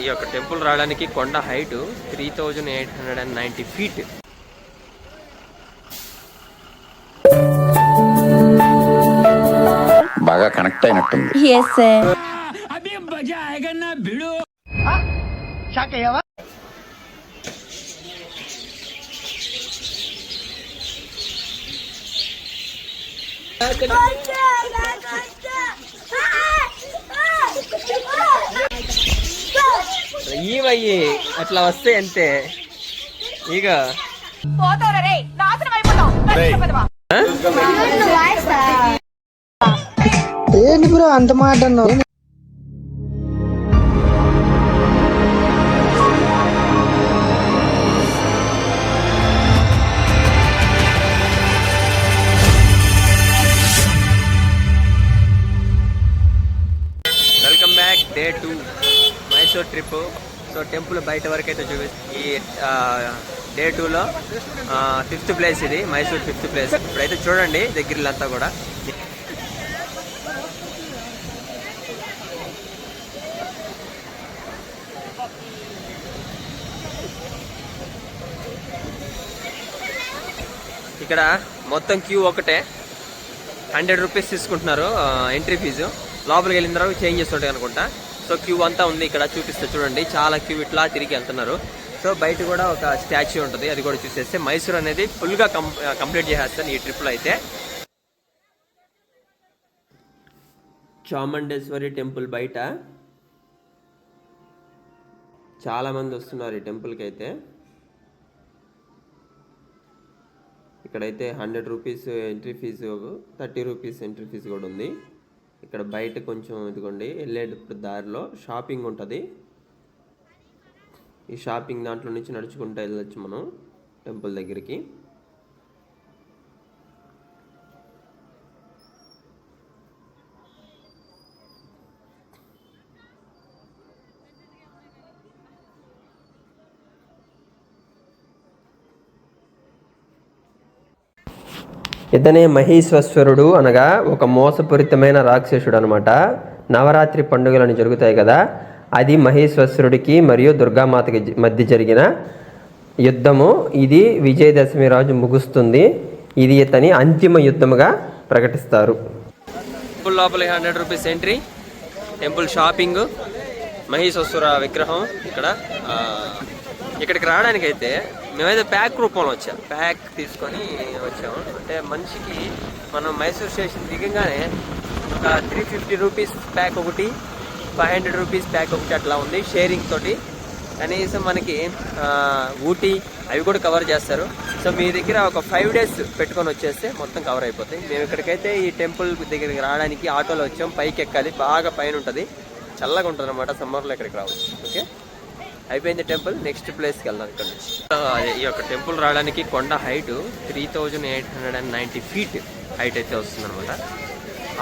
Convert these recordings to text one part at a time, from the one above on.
ఈ యొక్క టెంపుల్ రావడానికి కొండ హైట్ 3890 ఫీట్. బాగా కనెక్ట్ అయినట్టుంది. ఇవయ్యి అట్లా వస్తే అంతే. ఇక ఏంటి బ్రో అంత మాట అన్నావు? Welcome back. Day 2 Mysore trip. So temple బయట వరకు అయితే చూపిస్తుంది. ఈ డే 2లో 5th ప్లేస్ ఇది, మైసూర్ 5th ప్లేస్. ఇప్పుడైతే చూడండి దగ్గరలంతా కూడా. ఇక్కడ మొత్తం క్యూ ఒకటే, 100 రూపీస్ తీసుకుంటున్నారు ఎంట్రీ ఫీజు. లోపలికి వెళ్ళిన తర్వాత చేంజ్ చేస్తుంటాయి అనుకుంటా. సో క్యూ అంతా ఉంది ఇక్కడ చూపిస్తే చూడండి, చాలా క్యూ ఇట్లా తిరిగి వెళ్తున్నారు. సో బయట కూడా ఒక స్టాచ్యూ ఉంటుంది, అది కూడా చూసేస్తే మైసూర్ అనేది ఫుల్గా కంప్లీట్ చేసేస్తాను ఈ ట్రిప్లో అయితే. చాముండేశ్వరి టెంపుల్ బయట చాలామంది వస్తున్నారు ఈ టెంపుల్కి అయితే. ఇక్కడైతే 100 rupees entry fee, 30 rupees entry fee కూడా ఉంది. ఇక్కడ బయట కొంచెం ఇదిగోండి వెళ్ళేటప్పుడు దారిలో షాపింగ్ ఉంటుంది. ఈ షాపింగ్ దాంట్లో నుంచి నడుచుకుంటూ వెళ్ళొచ్చు మనం టెంపుల్ దగ్గరికి. ఇతనే మహేశ్వరుడు అనగా ఒక మోసపూరితమైన రాక్షసుడు అనమాట. నవరాత్రి పండుగలను జరుగుతాయి కదా, అది మహేశ్వరుడికి మరియు దుర్గామాతకి మధ్య జరిగిన యుద్ధము. ఇది విజయదశమి రోజు ముగుస్తుంది. ఇది ఇతని అంతిమ యుద్ధముగా ప్రకటిస్తారు. టెంపుల్ లోపలికి 100 rupees entry, temple shopping, Maheshwara విగ్రహం. ఇక్కడికి రావడానికి అయితే మేమైతే ప్యాక్ రూపంలో వచ్చాం, ప్యాక్ తీసుకొని వచ్చాము. అంటే మనిషికి మనం మైసూర్ స్టేషన్ దిగంగానే ఒక 350 రూపీస్ ప్యాక్ ఒకటి, 500 రూపీస్ ప్యాక్ ఒకటి అట్లా ఉంది షేరింగ్ తోటి. కనీసం మనకి ఊటీ అవి కూడా కవర్ చేస్తారు. సో మీ దగ్గర ఒక 5 days పెట్టుకొని వచ్చేస్తే మొత్తం కవర్ అయిపోతాయి. మేము ఇక్కడికైతే ఈ టెంపుల్ దగ్గరికి రావడానికి ఆటోలో వచ్చాం. పైకి ఎక్కాలి, బాగా పైన ఉంటుంది, చల్లగా ఉంటుంది అనమాట. సమ్మర్లో ఇక్కడికి రావచ్చు. ఓకే, అయిపోయింది టెంపుల్. నెక్స్ట్ ప్లేస్కి వెళ్దాం ఇక్కడ నుంచి. ఈ యొక్క టెంపుల్ రావడానికి కొండ హైట్ 3890 ఫీట్ హైట్ అయితే వస్తుంది అనమాట.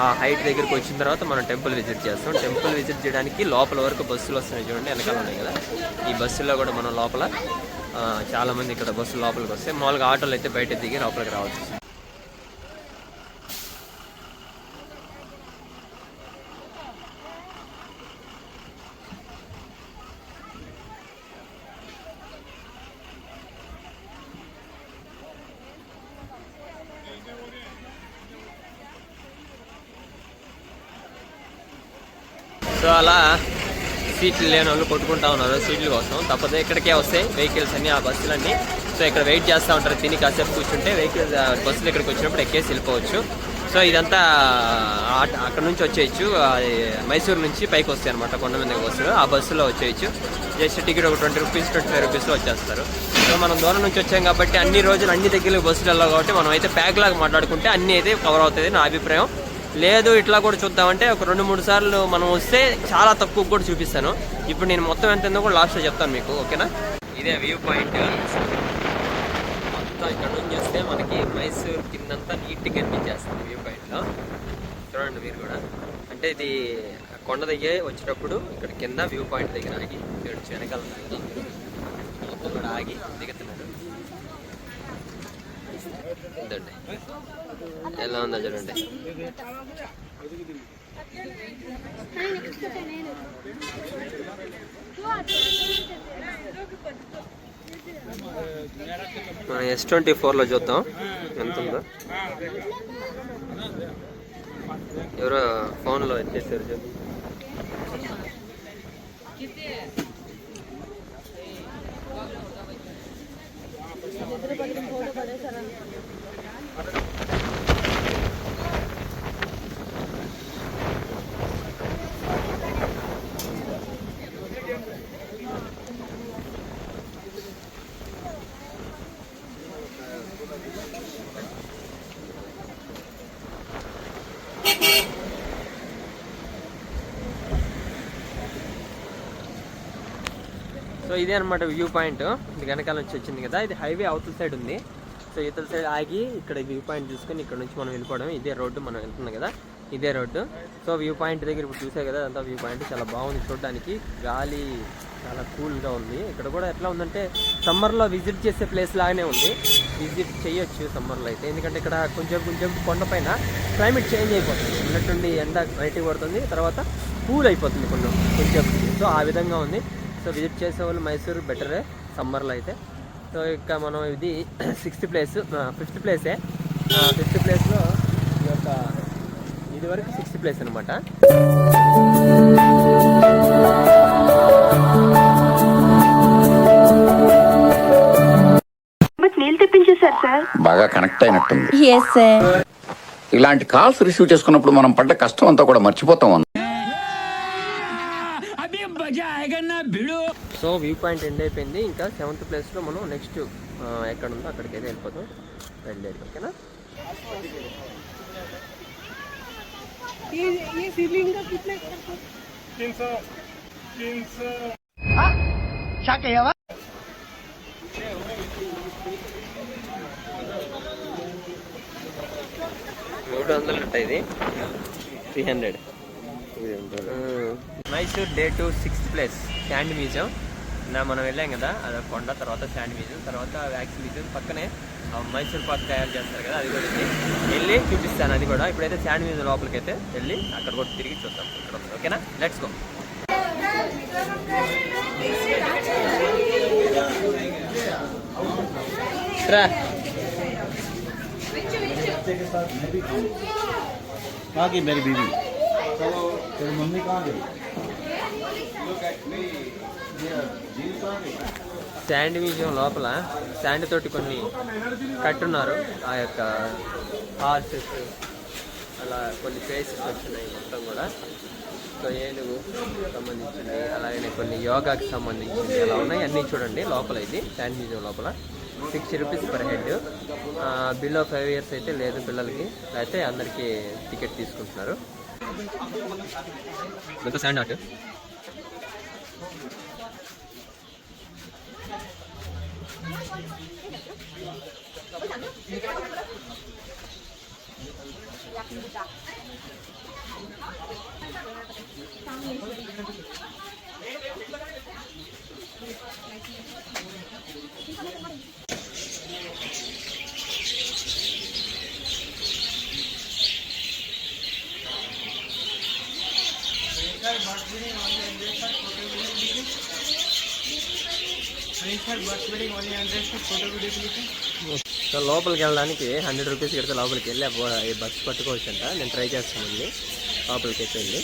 ఆ హైట్ దగ్గరికి వచ్చిన తర్వాత మనం టెంపుల్ విజిట్ చేస్తాం. టెంపుల్ విజిట్ చేయడానికి లోపల వరకు బస్సులు వస్తున్నాయి చూడండి, వెనకాల ఉన్నాయి కదా. ఈ బస్సుల్లో కూడా మనం లోపల చాలామంది ఇక్కడ బస్సులు లోపలికి వస్తే, మామూలుగా ఆటోలు అయితే బయట దిగి లోపలికి రావచ్చు. సో అలా సీట్లు లేని వాళ్ళు కొట్టుకుంటా ఉన్నారు సీట్ల కోసం. తప్పదే ఇక్కడికే వస్తాయి వెహికల్స్ అన్నీ, ఆ బస్సులన్నీ. సో ఇక్కడ వెయిట్ చేస్తూ ఉంటారు, తిని కాసేపు కూర్చుంటే వెహికల్స్ బస్సులు ఇక్కడికి వచ్చినప్పుడు ఎక్కేసి వెళ్ళిపోవచ్చు. సో ఇదంతా అక్కడ నుంచి వచ్చేయచ్చు, మైసూరు నుంచి పైకి వస్తాయి అనమాట కొండ మీద బస్సులు. ఆ బస్సులో వచ్చేయచ్చు. జస్ట్ టికెట్ ఒక 20 రూపీస్ 25 రూపీస్లో వచ్చేస్తారు. సో మనం దూరం నుంచి వచ్చాం కాబట్టి అన్ని రోజులు అన్ని దగ్గరికి బస్సులు వెళ్ళాలి కాబట్టి మనం అయితే ప్యాక్ లాగా మాట్లాడుకుంటే అన్నీ అయితే కవర్ అవుతుంది నా అభిప్రాయం. లేదు ఇట్లా కూడా చూద్దామంటే ఒక 2-3 సార్లు మనం వస్తే చాలా తక్కువ కూడా చూపిస్తాను. ఇప్పుడు నేను మొత్తం ఎంత ఉందో కూడా లాస్ట్లో చెప్తాను మీకు, ఓకేనా. ఇదే వ్యూ పాయింట్. మొత్తం ఇక్కడ నుంచి వస్తే మనకి మైసూర్ కిందంతా నీట్గా కనిపించేస్తుంది వ్యూ పాయింట్లో. చూడండి మీరు కూడా. అంటే ఇది కొండ దగ్గర వచ్చేటప్పుడు ఇక్కడ కింద వ్యూ పాయింట్ దగ్గర ఆగి వెనకాల మొత్తం కూడా ఆగి దిగుతున్నాడు. ఇదండి ఎలా ఉందో చూడండి. S24లో చూద్దాం ఎంత ఉందో. ఎవరో ఫోన్లో వచ్చేసారు చెప్పు. సో ఇదే అనమాట వ్యూ పాయింట్. ఇది వెనకాల నుంచి వచ్చింది కదా, ఇది హైవే అవతల సైడ్ ఉంది. సో ఇవతల సైడ్ ఆగి ఇక్కడ వ్యూ పాయింట్ చూసుకొని ఇక్కడ నుంచి మనం వెళ్ళిపోవడం. ఇదే రోడ్డు మనం వెళ్తున్నాం కదా, ఇదే రోడ్డు. సో వ్యూ పాయింట్ దగ్గర ఇప్పుడు చూసే కదా, అదంతా వ్యూ పాయింట్ చాలా బాగుంది చూడడానికి. గాలి చాలా కూల్గా ఉంది. ఇక్కడ కూడా ఎట్లా ఉందంటే సమ్మర్లో విజిట్ చేసే ప్లేస్ లాగానే ఉంది. విజిట్ చేయొచ్చు సమ్మర్లో అయితే, ఎందుకంటే ఇక్కడ కొంచెం కొండపైన క్లైమేట్ చేంజ్ అయిపోతుంది. ఉన్నట్టుండి ఎండ బయటికి పడుతుంది, తర్వాత కూల్ అయిపోతుంది కొంచెం. సో ఆ విధంగా ఉంది. సో విజిట్ చేసే వాళ్ళు మైసూర్ బెటరే సమ్మర్లో అయితే. సో ఇక మనం ఇది 5th ప్లేసే. 5th ప్లేస్లో ఈ యొక్క ఇది వరకు 6th ప్లేస్ అనమాట. నీళ్ళు తెప్పించేశారు సార్. బాగా కనెక్ట్ అయినట్టుంది. Yes sir. ఇలాంటి కాల్స్ రిసీవ్ చేసుకున్నప్పుడు మనం పడ్డ కష్టం అంతా కూడా మర్చిపోతాం. సో వ్యూ పాయింట్ ఎండ్ అయిపోయింది. ఇంకా 7th ప్లేస్లో మనం నెక్స్ట్ ఎక్కడ ఉందో అక్కడికైతే వెళ్ళిపోతాం. వెళ్ళేది ఓకేనా. ఇది 300. Mysore day 2 6th place sand museum. మనం వెళ్ళాం కదా, అది కొండ, తర్వాత శాండ్ మ్యూజియం, తర్వాత వ్యాక్స్ మ్యూజియం, పక్కనే మైసూర్ పాక్ తయారు చేస్తారు కదా, అది కూడా వెళ్ళి చూపిస్తాను. అది కూడా ఇప్పుడైతే శాండ్ మ్యూజియం లోపలికి అయితే వెళ్ళి అక్కడ కూడా తిరిగి చూస్తాం ఇక్కడ. ఓకేనా, లెట్స్ గో. मेरी बीवी तेरी मम्मी कहाँ गई? శాండ్ మ్యూజియం లోపల శాండ్ తోటి కొన్ని కట్టున్నారు. ఆ యొక్క హార్సెస్ అలా కొన్ని ఫేసెస్ వచ్చినాయి మొత్తం కూడా. సో ఏనుగు సంబంధించింది, అలాగే కొన్ని యోగాకి సంబంధించింది అలా ఉన్నాయి అన్నీ చూడండి లోపల. ఇది శాండ్ మ్యూజియం లోపల 60 rupees per head. Below 5 years అయితే లేదు పిల్లలకి, అయితే అందరికీ టికెట్ తీసుకుంటున్నారు. శాండ్ ఆర్ట్ సో లోపలికి వెళ్ళడానికి 100 రూపీస్ కడితే లోపలికి వెళ్ళి ఈ బస్ పట్టుకోవచ్చు అంట. నేను ట్రై చేస్తానండి లోపలికి అయితే వెళ్ళి.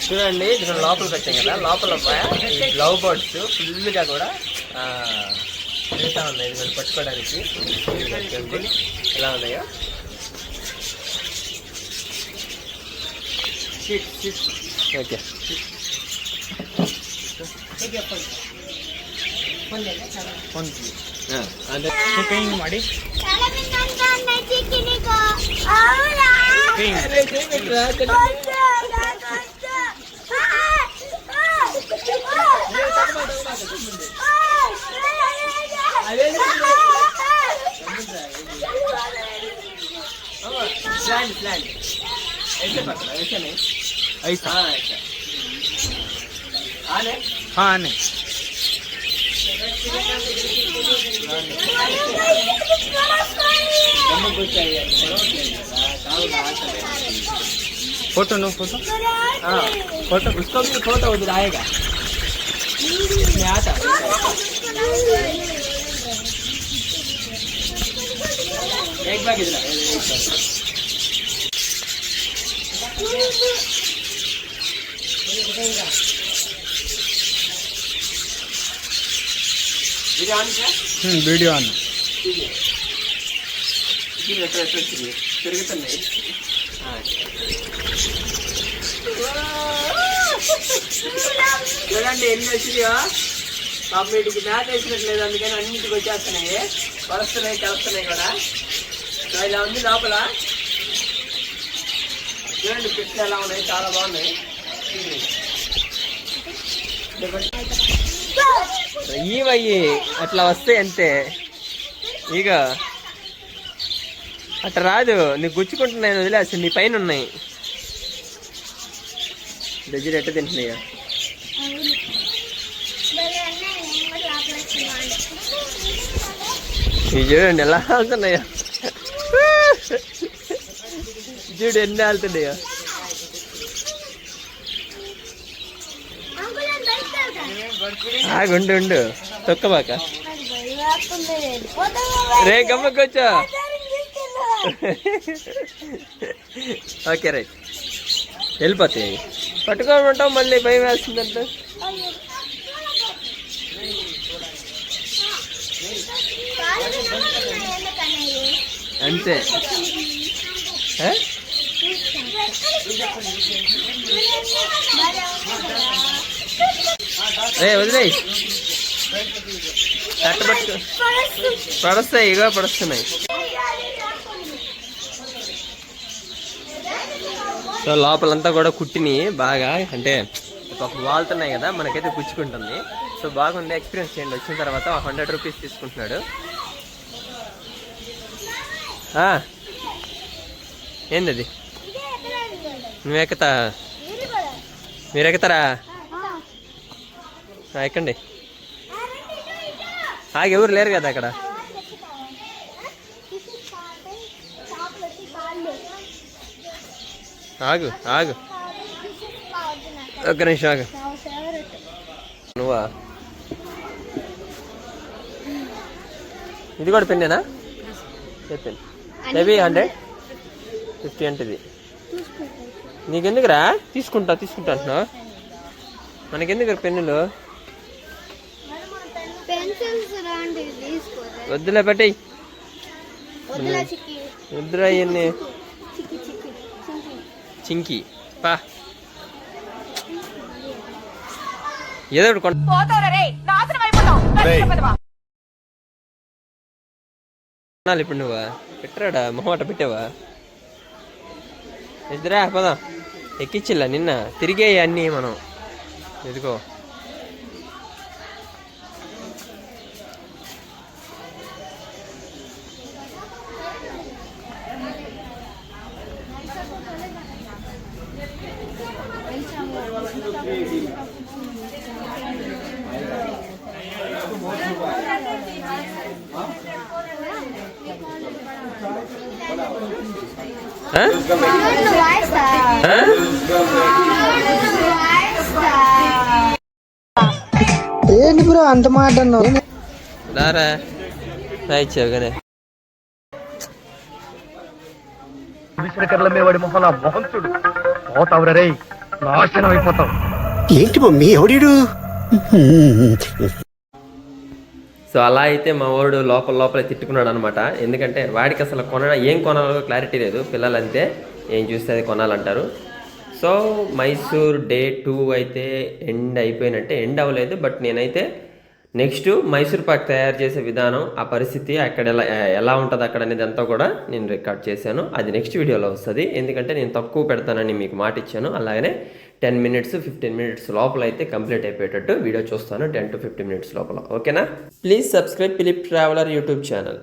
చూడండి ఇక్కడ లోపలికి వచ్చాం కదా, లోపల లవ్ బర్డ్స్ ఫుల్గా కూడా తిరుగుతూ ఉన్నాయి. ఇది పట్టుకోవడానికి ఎలా ఉన్నాయో. ఓకే అంటే ಮಾಡಿ प्लान ऐसे पकड़ा, ऐसे नहीं, ऐसा. हाँ ऐसा. आने. हाँ आने. Photo no photo. हाँ फोटो, उसको भी फोटो उधर आएगा. आता एक बाग इधर వీడియో అన్న తిరుగుతున్నాయి. చూడండి ఎన్ని వచ్చినాయో. పాపం వీటికి మ్యాచ్ వేసినట్లేదు, అందుకని అన్నింటికి వచ్చేస్తున్నాయి, వరుస్తున్నాయి, కలుస్తున్నాయి కూడా. సో ఇలా ఉంది లోపల. చూడండి పిట్లు ఎలా ఉన్నాయి, చాలా బాగున్నాయి. ఇవయ్యి అట్లా వస్తాయి అంతే. ఇక అట్లా రాదు, నీకు గుచ్చుకుంటున్నాయి, వదిలేసి నీ పైన ఉన్నాయి. దగ్గర ఎట్ట తింటున్నాయా? ఇవి చూడండి ఎలా వెళ్తున్నాయా, చూడు ఎన్ని వెళ్తున్నాయా. ఉండు ఉండు తొక్కబాక రే గమ్మకొచ్చా. ఓకే రైట్, వెళ్ళిపోతాయి. పట్టుకొని ఉంటాం, మళ్ళీ భయం వేస్తుందంట. అంతే వదిలేయి, కట్టబట్టు పడుస్తాయి, ఇగో పడుస్తున్నాయి. సో లోపలంతా కూడా కుట్టిని బాగా, అంటే ఒక వాళ్తున్నాయి కదా, మనకైతే పుచ్చుకుంటుంది. సో బాగుంది, ఎక్స్పీరియన్స్ చేయండి. వచ్చిన తర్వాత 100 రూపీస్ తీసుకుంటున్నాడు. ఏంది నువ్వు ఎక్కుతా, మీరు ఎక్కుతారా? ఎక్కండి. ఎవరు లేరు కదా అక్కడ. ఆగు ఆగు, ఒక్క నిమిషం ఆగు. నువ్వా? ఇది కూడా పెన్నేనా? పెన్ మేబీ 150 అంటే. నీకెందుకురా? తీసుకుంటా అంటున్నావు, మనకెందుకు పెన్నులు? వద్దులే పెట్టేయి, వద్దురా ఇవన్నీ. చింకి పా, ఏదో ఒకటి కొనాలి. ఇప్పుడు నువ్వా పెట్టరాడా, మొహమాట పెట్టావా? ఇద్దరా పదా, ఎక్కిచ్చిల్లా నిన్న తిరిగే అన్నీ మనం. ఎదుగో ఏంటి బ్రో అంత మాట అన్నావు? దారా రాయిచ్చావు కానీ ఏంటి మమ్మీ ఎవడీడు? సో అలా అయితే మా వాడు లోపల తిట్టుకున్నాడు అనమాట. ఎందుకంటే వాడికి అసలు ఏం కొనాలో క్లారిటీ లేదు. పిల్లలంతే ఏం చూస్తే అది కొనాలంటారు. సో మైసూర్ డే 2 అయితే ఎండ్ అయిపోయినట్టే. ఎండ్ అవ్వలేదు, బట్ నేనైతే నెక్స్ట్ మైసూర్ పాక్ తయారు చేసే విధానం, ఆ పరిస్థితి అక్కడ ఎలా ఉంటుంది అక్కడ అనేది అంతా కూడా నేను రికార్డ్ చేశాను. అది నెక్స్ట్ వీడియోలో వస్తుంది. ఎందుకంటే నేను తక్కువ పెడతానని మీకు మాట ఇచ్చాను. అలాగనే 10 minutes 15 minutes లోపల అయితే కంప్లీట్ అయిపోయేటట్టు వీడియో చూస్తాను. 10 to 15 minutes లోపల. ఓకేనా? Please subscribe Philip traveller YouTube channel.